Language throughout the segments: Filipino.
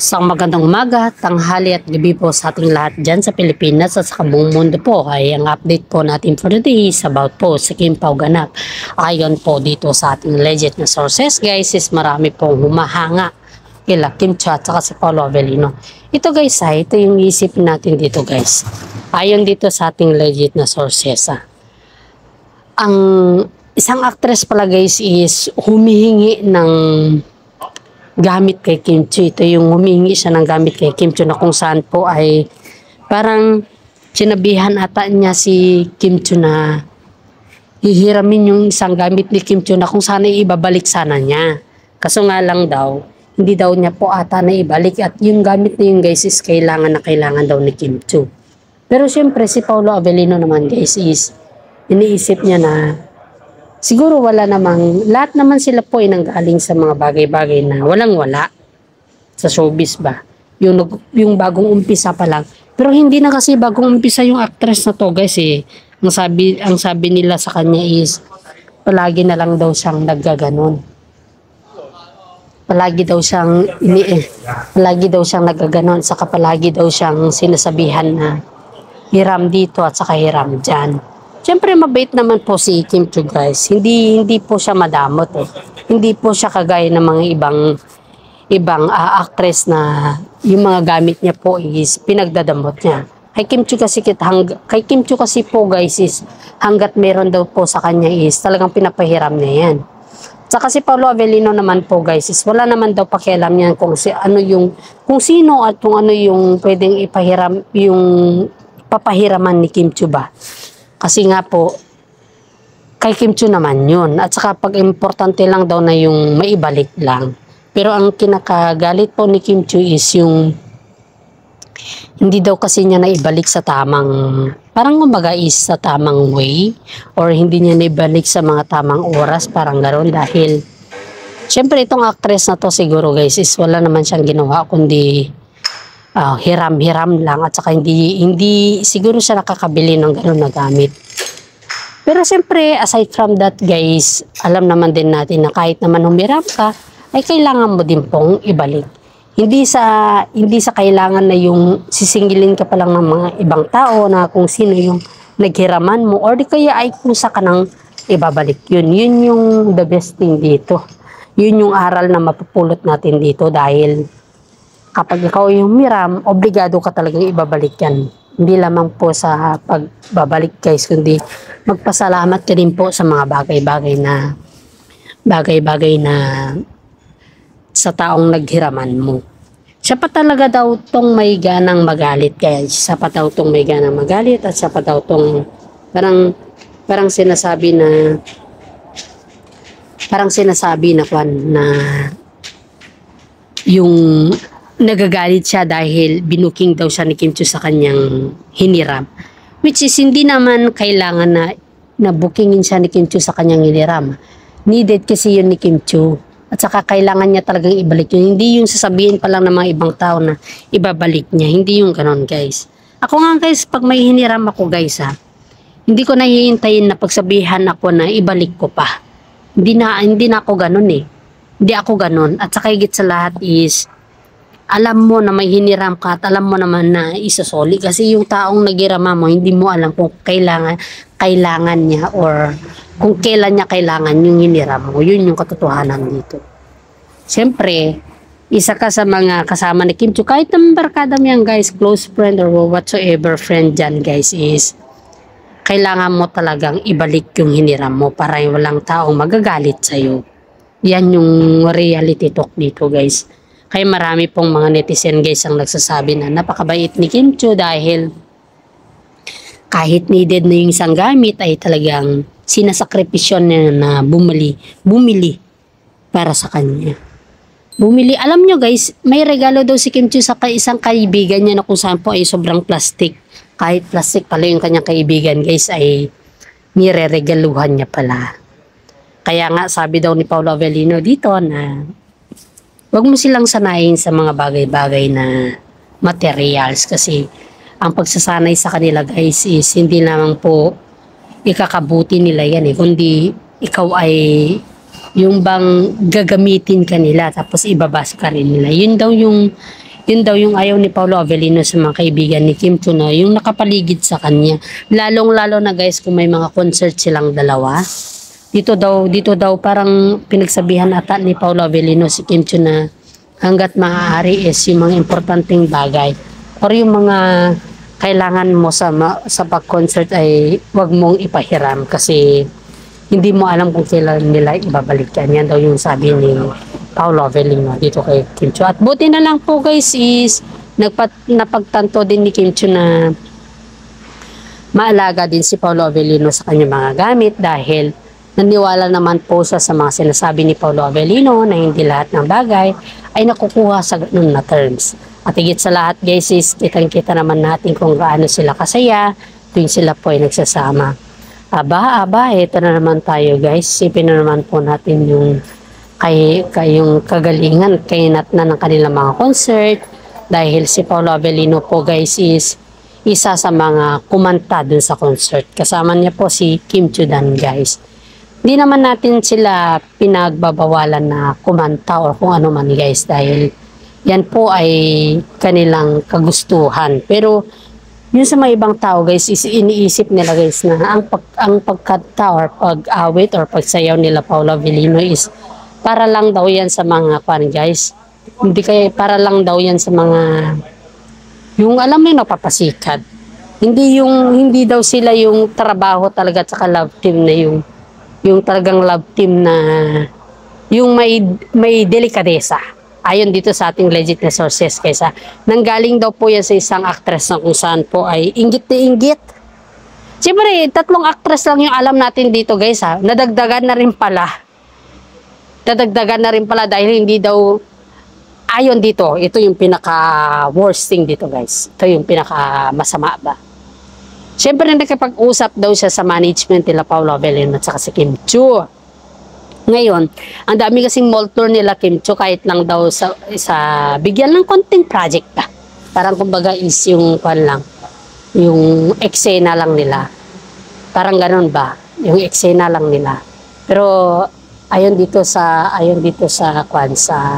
Isang magandang umaga, tanghali at gabi po sa ating lahat dyan sa Pilipinas at sa kabuong mundo po ay ang update po natin for the day is about po si Kim Pao Ganap. Ayon po dito sa ating legit na sources guys is marami pong humahanga kila Kim Cho at saka si Paolo Avellino. Ito guys ito yung isip natin dito guys. Ayon dito sa ating legit na sources ang isang actress pala guys is humihingi ng gamit kay Kim Cho. Ito yung humingi siya ng gamit kay Kim Cho na kung saan po ay parang sinabihan ata niya si Kim Cho na hihiramin yung isang gamit ni Kim Cho na kung saan ay ibabalik sana niya. Kaso nga lang daw, hindi daw niya po ata na ibalik at yung gamit na yung guys is kailangan daw ni Kim Cho. Pero syempre si Paolo Avellino naman guys is iniisip niya na siguro wala namang, lahat naman sila po ay nanggaling sa mga bagay-bagay na walang-wala sa showbiz ba. Yung bagong umpisa pa lang. Pero hindi na kasi bagong umpisa yung actress na to guys eh. Ang sabi nila sa kanya is palagi na lang daw siyang naggaganon. Palagi daw siyang naggaganon. Saka palagi daw siyang sinasabihan na hiram dito at saka hiram dyan. Siyempre mabait naman po si Kim Cho guys. Hindi po siya madamot eh. Hindi po siya kagaya ng mga ibang actress na yung mga gamit niya po is pinagdadamot niya. Kay Kim Cho kasi po guys is hanggat meron daw po sa kanya is talagang pinapahiram niya yan. Saka si Paolo Avellino naman po guys is wala naman daw pakialam niyan kung sino at kung ano yung pwedeng ipahiram yung papahiraman ni Kim Cho ba. Kasi nga po, kay Kim Cho naman yun. At saka pag importante lang daw na yung maibalik lang. Pero ang kinakagalit po ni Kim Cho is yung hindi daw kasi niya naibalik sa tamang, parang kumbaga is sa tamang way. Or hindi niya naibalik sa mga tamang oras, parang gano'n. Dahil, syempre itong actress na to siguro guys is wala naman siyang ginawa kundi hiram-hiram lang at saka hindi siguro siya nakakabili ng gano'n na gamit. Pero siyempre aside from that guys, alam naman din natin na kahit naman humiram ka ay kailangan mo din pong ibalik. Hindi sa kailangan na yung sisingilin ka pa lang ng mga ibang tao na kung sino yung naghiraman mo or di kaya ay kusa ka nang ibabalik yun. Yun yung the best thing dito. Yun yung aral na mapupulot natin dito dahil kapag ikaw yung miram, obligado ka talagang ibabalik yan. Hindi lamang po sa pagbabalik guys, kundi magpasalamat ka din po sa mga bagay-bagay na sa taong naghiraman mo. Siya pa talaga daw tong may ganang magalit guys. Siya pa daw tong may ganang magalit at siya pa daw tong parang sinasabi na yung nagagalit siya dahil binuking daw siya ni Kim Cho sa kanyang hiniram. Which is hindi naman kailangan na bookingin siya ni Kim Cho sa kanyang hiniram. Needed kasi yun ni Kim Cho. At saka kailangan niya talagang ibalik yun. Hindi yung sasabihin pa lang ng mga ibang tao na ibabalik niya. Hindi yung ganon guys. Ako nga guys, pag may hiniram ako guys hindi ko nahihintayin na pagsabihan ako na ibalik ko pa. Hindi na ako ganon eh. Hindi ako ganon. At saka higit sa lahat is alam mo na may hiniram ka at alam mo naman na isasoli kasi yung taong naghirama mo hindi mo alam kung kailangan niya or kung kailan niya kailangan yung hiniram mo. Yun yung katotohanan dito. Siyempre, isa ka sa mga kasama ni Kim Cho kahit naman barkada mo yan guys, close friend or whatsoever friend dyan guys is kailangan mo talagang ibalik yung hiniram mo para walang taong magagalit sa'yo. Yan yung reality talk dito guys. Kaya marami pong mga netizen guys ang nagsasabi na napakabait ni Kim Cho dahil kahit needed na yung isang gamit ay talagang sinasakripisyon niya na bumili para sa kanya. Bumili. Alam nyo guys, may regalo daw si Kim Cho sa isang kaibigan niya na kung saan po ay sobrang plastic. Kahit plastic pala yung kanyang kaibigan guys ay nireregaluhan niya pala. Kaya nga sabi daw ni Paolo Avellino dito na huwag mo silang sanayin sa mga bagay-bagay na materials kasi ang pagsasanay sa kanila guys is hindi lamang po ikakabuti nila yan kundi ikaw ay yung bang gagamitin ka nila tapos ibabas ka rin nila. Yun daw yung Yun daw yung ayaw ni Paolo Avellino sa mga kaibigan ni Kim Chiu na yung nakapaligid sa kanya. Lalong-lalo na guys kung may mga concert silang dalawa. Dito daw parang pinagsabihan ata ni Paolo Avellino si Kim Chiu na hanggat maaari is yung mga importanteng bagay or yung mga kailangan mo sa pag-concert ay wag mong ipahiram kasi hindi mo alam kung kailan nila ibabalik yan. Yan daw yung sabi ni Paolo Avellino dito kay Kim Chiu. At buti na lang po guys is napagtanto din ni Kim Chiu na maalaga din si Paolo Avellino sa kanyang mga gamit dahil naniwala naman po siya sa mga sinasabi ni Paolo Avellino na hindi lahat ng bagay ay nakukuha sa ganun na terms. At higit sa lahat guys is kitang-kita naman natin kung gaano sila kasaya tuwing sila po ay nagsasama. Aba, ito na naman tayo guys. Sipin na naman po natin yung yung kagalingan, kainat na ng kanilang mga concert. Dahil si Paolo Avellino po guys is isa sa mga kumanta dun sa concert. Kasama niya po si Kim Chiu Dan guys. Hindi naman natin sila pinagbabawalan na kumanta o kung ano man guys. Dahil yan po ay kanilang kagustuhan. Pero yun sa mga ibang tao guys is iniisip nila guys na ang pagkanta or pag-awit or pagsayaw nila Paolo Avellino is para lang daw yan sa mga guys. Hindi kaya para lang daw yan sa mga yung alam mo yung napapasikat. Hindi daw sila yung trabaho talaga at saka love team na yung talagang love team na yung may delikadesa. Ayon dito sa ating legit na sources kaysa nanggaling daw po yan sa isang actress na kung saan po ay inggit na inggit. Siyempre, 3 actress lang yung alam natin dito guys ha. Nadagdagan na rin pala dahil hindi daw ayon dito. Ito yung pinaka worst thing dito guys. Ito yung pinaka masama ba. Siyempre nakipag-usap daw siya sa management nila Paolo Avellino at saka si Kim Chiu. Ngayon, ang dami kasing mall tour nila Kim Chiu kahit lang daw sa bigyan ng konting project pa. Parang kumbaga is yung yung eksena lang nila. Parang ganun ba? Yung eksena lang nila. Pero ayon dito sa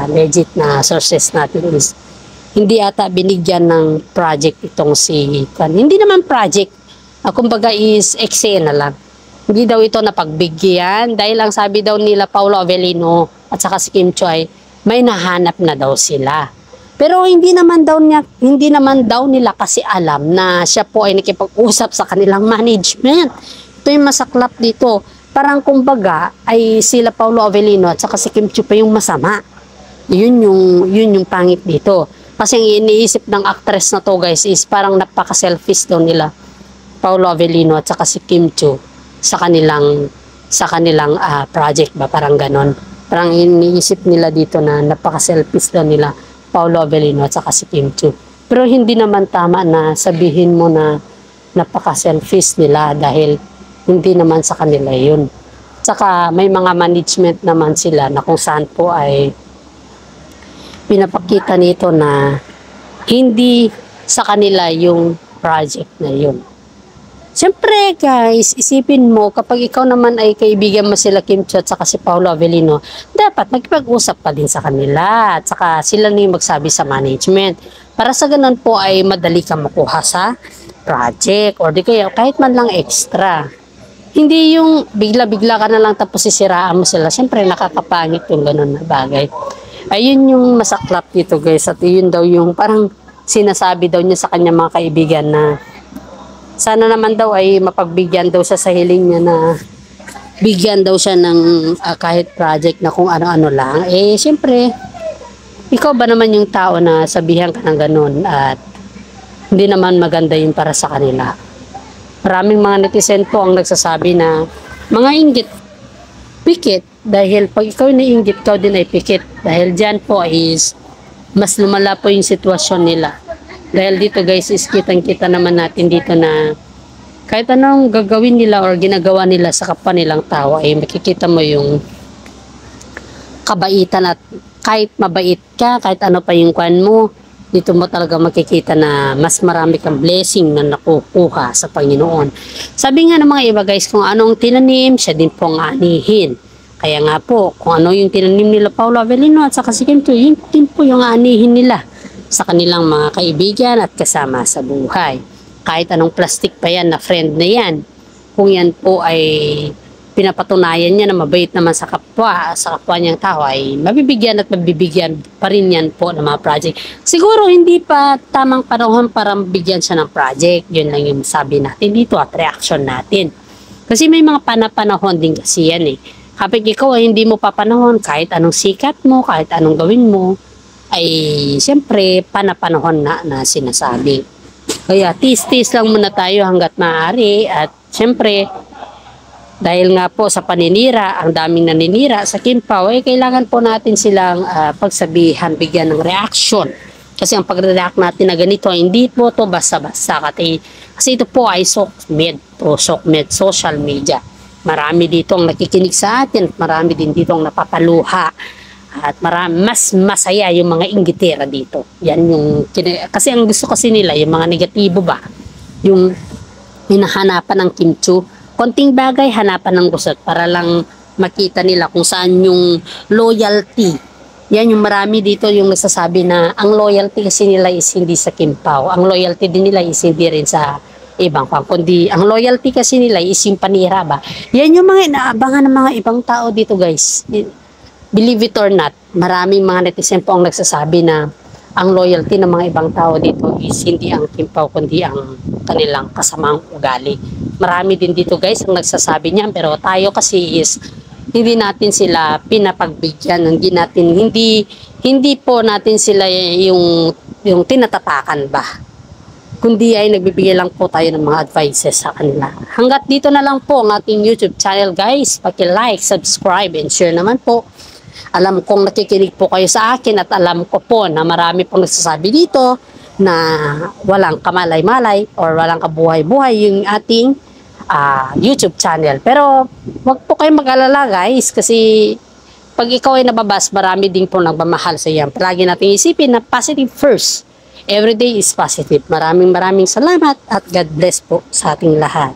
legit na sources natin is hindi ata binigyan ng project itong si hindi naman project. Kumbaga is eksena lang. Hindi daw ito napagbigyan dahil ang sabi daw nila Paolo Avellino at saka si Kim Chiu ay may nahanap na daw sila. Pero hindi naman daw nila kasi alam na siya po ay nakipag-usap sa kanilang management. Ito yung masaklap dito. Parang kumbaga ay sila Paolo Avellino at saka si Kim Chiu pa yung masama. Yun yung pangit dito. Kasi ang iniisip ng actress na to guys is parang napaka-selfish daw nila Paolo Avellino at saka si Kim Chiu sa kanilang project ba, parang ganon. Parang iniisip nila dito na napaka-selfish daw nila Paolo Avellino at saka si Kim Chiu. Pero hindi naman tama na sabihin mo na napaka-selfish nila dahil hindi naman sa kanila yun. Saka may mga management naman sila na kung saan po ay pinapakita nito na hindi sa kanila yung project na yun. Siyempre guys, isipin mo kapag ikaw naman ay kaibigan mo sila Kim Chiu at saka si Paolo Avellino, dapat magkipag-usap pa din sa kanila at saka sila na yung magsabi sa management. Para sa ganun po ay madali ka makuha sa project or di kaya kahit man lang extra. Hindi yung bigla-bigla ka na lang tapos sisiraan mo sila. Siyempre nakakapangit yung ganun na bagay. Ayun yung masaklap dito guys at yun daw yung parang sinasabi daw niya sa kanya mga kaibigan na sana naman daw ay mapagbigyan daw siya sa hiling niya na bigyan daw siya ng kahit project na kung ano-ano lang. Eh, siyempre, ikaw ba naman yung tao na sabihan ka ng ganun at hindi naman maganda yun para sa kanila. Maraming mga netizen po ang nagsasabi na mga inggit, pikit, dahil pag ikaw na inggit, ikaw din ay pikit. Dahil dyan po is mas lumala po yung sitwasyon nila. Dahil dito guys is kitang-kita naman natin dito na kahit anong gagawin nila or ginagawa nila sa kapwa nilang tao ay makikita mo yung kabaitan at kahit mabait ka, kahit ano pa yung kwan mo, dito mo talaga makikita na mas marami kang blessing na nakukuha sa Panginoon. Sabi nga ng mga iba guys, kung anong tinanim, siya din pong anihin. Kaya nga po, kung ano yung tinanim nila Paolo Avellino at saka si Kim Chiu, yun din po yung anihin nila. sa kanilang mga kaibigan at kasama sa buhay. Kahit anong plastic pa yan na friend na yan, kung yan po ay pinapatunayan niya na mabait naman sa kapwa niyang tao, ay mabibigyan at mabibigyan pa rin yan po ng mga project. Siguro hindi pa tamang panahon para bigyan siya ng project. Yun lang yung sabi natin dito at reaction natin. Kasi may mga panahon din kasi yan eh. Kapag ikaw ay hindi mo papanahon, kahit anong sikat mo, kahit anong gawin mo, ay siyempre panahon na sinasabi. Kaya tis-tis lang muna tayo hanggat maaari at siyempre dahil nga po sa paninira, ang daming naninira sa Kim Pao, eh kailangan po natin silang pagsabihan, bigyan ng reaction. Kasi ang pag-react natin na ganito, hindi po to basta-basta. Kasi ito po ay SOCMED, social media. Marami dito ang nakikinig sa atin, marami din dito ang napapaluha. At mas masaya yung mga inggitera dito. Yan yung, kasi ang gusto kasi nila, yung mga negatibo ba, yung hinahanapan ng Kim Chiu, konting bagay hanapan ng gusot para lang makita nila kung saan yung loyalty. Yan yung marami dito yung nagsasabi na ang loyalty kasi nila is hindi sa Kim Pao. Ang loyalty din nila is hindi rin sa ibang pang. Kundi ang loyalty kasi nila is yung panira ba. Yan yung mga inaabangan ng mga ibang tao dito guys. Believe it or not, maraming mga netizen po ang nagsasabi na ang loyalty ng mga ibang tao dito is hindi ang Kim Pao kundi ang kanilang kasamang ugali. Marami din dito guys ang nagsasabi niyan, pero tayo kasi is hindi natin sila pinapagbigyan, hindi po natin sila yung tinatatakan ba, kundi ay nagbibigay lang po tayo ng mga advices sa kanila. Hanggat dito na lang po ang ating YouTube channel guys. Paki-like, subscribe, and share naman po. Alam kong nakikinig po kayo sa akin at alam ko po na marami pong nagsasabi dito na walang kamalay-malay or walang kabuhay-buhay yung ating YouTube channel. Pero wag po kayong mag-alala guys, kasi pag ikaw ay nababas, marami din po nagmamahal sa iyan. Palagi natin isipin na positive first. Every day is positive. Maraming salamat at God bless po sa ating lahat.